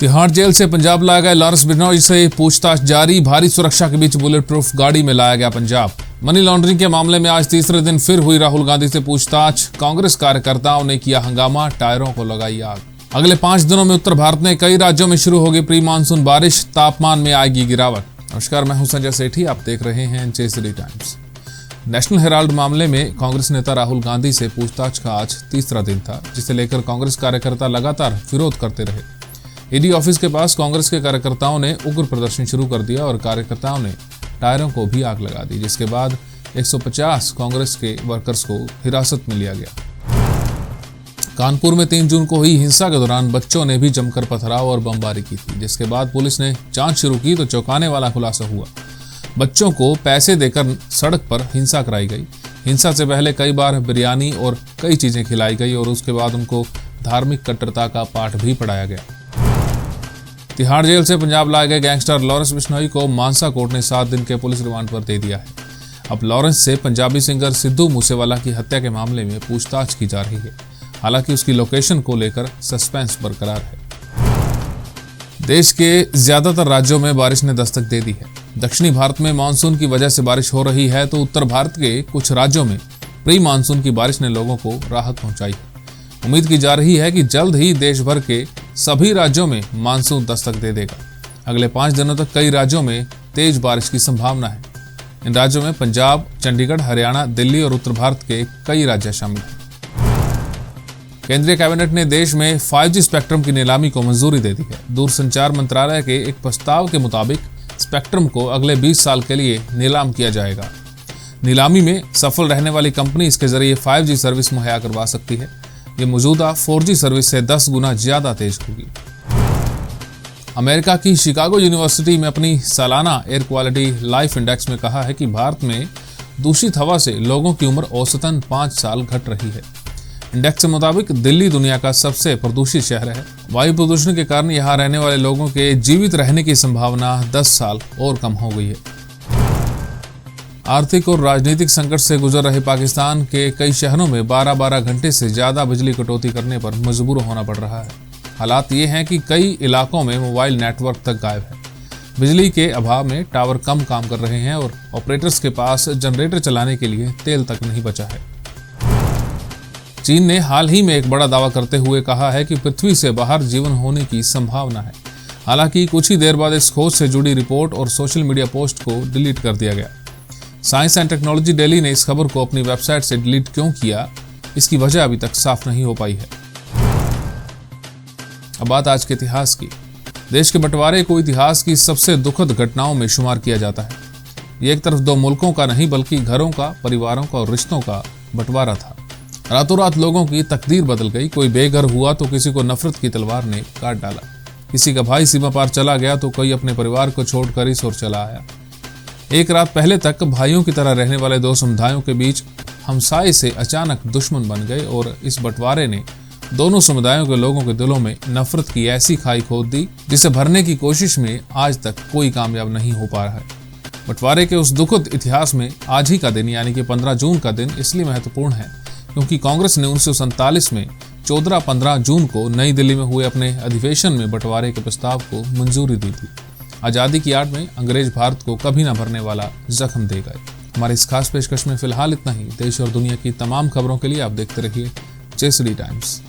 Tihar jail से पंजाब लाया गया लॉरेंस बिश्नोई से पूछताछ जारी। भारी सुरक्षा के बीच बुलेट प्रूफ गाड़ी में लाया गया पंजाब। मनी लॉन्ड्रिंग के मामले में आज तीसरे दिन फिर हुई राहुल गांधी से पूछताछ। कांग्रेस कार्यकर्ताओं ने किया हंगामा, टायरों को लगाई आग। अगले 5 दिनों में उत्तर भारत में कई राज्यों में शुरू होगी प्री मानसून बारिश, तापमान में आएगी गिरावट। नमस्कार, मैं हूं संजय सेठी, आप देख रहे हैं जय श्री टाइम्स। नेशनल हेराल्ड मामले में कांग्रेस नेता राहुल गांधी से पूछताछ का आज तीसरा दिन था, जिसे लेकर कांग्रेस कार्यकर्ता लगातार विरोध करते रहे। ईडी ऑफिस के पास कांग्रेस के कार्यकर्ताओं ने उग्र प्रदर्शन शुरू कर दिया और कार्यकर्ताओं ने टायरों को भी आग लगा दी, जिसके बाद 150 कांग्रेस के वर्कर्स को हिरासत में लिया गया। कानपुर में 3 जून को हुई हिंसा के दौरान बच्चों ने भी जमकर पथराव और बमबारी की थी, जिसके बाद पुलिस ने जांच शुरू की तो चौंकाने वाला खुलासा हुआ। बच्चों को पैसे देकर सड़क पर हिंसा कराई गई। हिंसा से पहले कई बार बिरयानी और कई चीजें खिलाई गई और उसके बाद उनको धार्मिक कट्टरता का पाठ भी पढ़ाया गया। तिहाड़ जेल से पंजाब लाए गए गैंगस्टर लॉरेंस बिश्नोई को मानसा कोर्ट ने 7 दिन के पुलिस रिमांड पर दे दिया है। अब लॉरेंस से पंजाबी सिंगर सिद्धू मूसेवाला की हत्या के मामले में पूछताछ की जा रही है। हालांकि उसकी लोकेशन को लेकर सस्पेंस बरकरार है। देश के ज्यादातर राज्यों में बारिश ने दस्तक दे दी है। दक्षिणी भारत में मानसून की वजह से बारिश हो रही है, तो उत्तर भारत के कुछ राज्यों में प्री मानसून की बारिश ने लोगों को राहत पहुंचाई है। उम्मीद की जा रही है कि जल्द ही देश भर के सभी राज्यों में मानसून दस्तक दे देगा। अगले 5 दिनों तक कई राज्यों में तेज बारिश की संभावना है। इन राज्यों में पंजाब, चंडीगढ़, हरियाणा, दिल्ली और उत्तर भारत के कई राज्य शामिल हैं। केंद्रीय कैबिनेट ने देश में 5G स्पेक्ट्रम की नीलामी को मंजूरी दे दी है। दूरसंचार मंत्रालय के एक प्रस्ताव के मुताबिक स्पेक्ट्रम को अगले 20 साल के लिए नीलाम किया जाएगा। नीलामी में सफल रहने वाली कंपनी इसके जरिए 5G सर्विस मुहैया करवा सकती है। ये मौजूदा 4G सर्विस से 10 गुना ज्यादा तेज होगी। अमेरिका की शिकागो यूनिवर्सिटी में अपनी सालाना एयर क्वालिटी लाइफ इंडेक्स में कहा है कि भारत में दूषित हवा से लोगों की उम्र औसतन 5 साल घट रही है। इंडेक्स के मुताबिक दिल्ली दुनिया का सबसे प्रदूषित शहर है। वायु प्रदूषण के कारण यहाँ रहने वाले लोगों के जीवित रहने की संभावना 10 साल और कम हो गई है। आर्थिक और राजनीतिक संकट से गुजर रहे पाकिस्तान के कई शहरों में 12-12 घंटे से ज्यादा बिजली कटौती करने पर मजबूर होना पड़ रहा है। हालात ये हैं कि कई इलाकों में मोबाइल नेटवर्क तक गायब है। बिजली के अभाव में टावर कम काम कर रहे हैं और ऑपरेटर्स के पास जनरेटर चलाने के लिए तेल तक नहीं बचा है। चीन ने हाल ही में एक बड़ा दावा करते हुए कहा है कि पृथ्वी से बाहर जीवन होने की संभावना है। हालांकि कुछ ही देर बाद इस खोज से जुड़ी रिपोर्ट और सोशल मीडिया पोस्ट को डिलीट कर दिया गया। साइंस एंड टेक्नोलॉजी डेली ने इस खबर को अपनी वेबसाइट से डिलीट क्यों किया, इसकी वजह अभी तक साफ नहीं हो पाई है। अब बात आज के इतिहास की। देश के बंटवारे को इतिहास की सबसे दुखद घटनाओं में शुमार किया जाता है। ये एक तरफ 2 मुल्कों का नहीं बल्कि घरों का, परिवारों का और रिश्तों का बंटवारा था। रातों रात लोगों की तकदीर बदल गई। कोई बेघर हुआ तो किसी को नफरत की तलवार ने काट डाला। किसी का भाई सीमा पार चला गया तो कोई अपने परिवार को छोड़कर इस ओर चला आया। एक रात पहले तक भाइयों की तरह रहने वाले 2 समुदायों के बीच हमसाए से अचानक दुश्मन बन गए और इस बंटवारे ने दोनों समुदायों के लोगों के दिलों में नफरत की ऐसी खाई खोद दी, जिसे भरने की कोशिश में आज तक कोई कामयाब नहीं हो पा रहा है। बंटवारे के उस दुखद इतिहास में आज ही का दिन यानी कि 15 जून का दिन इसलिए महत्वपूर्ण है क्योंकि कांग्रेस ने 1947 में 14-15 जून को नई दिल्ली में हुए अपने अधिवेशन में बंटवारे के प्रस्ताव को मंजूरी दी थी। आज़ादी की आड़ में अंग्रेज भारत को कभी न भरने वाला जख्म दे गए। हमारे इस खास पेशकश में फिलहाल इतना ही। देश और दुनिया की तमाम खबरों के लिए आप देखते रहिए जय श्री टाइम्स।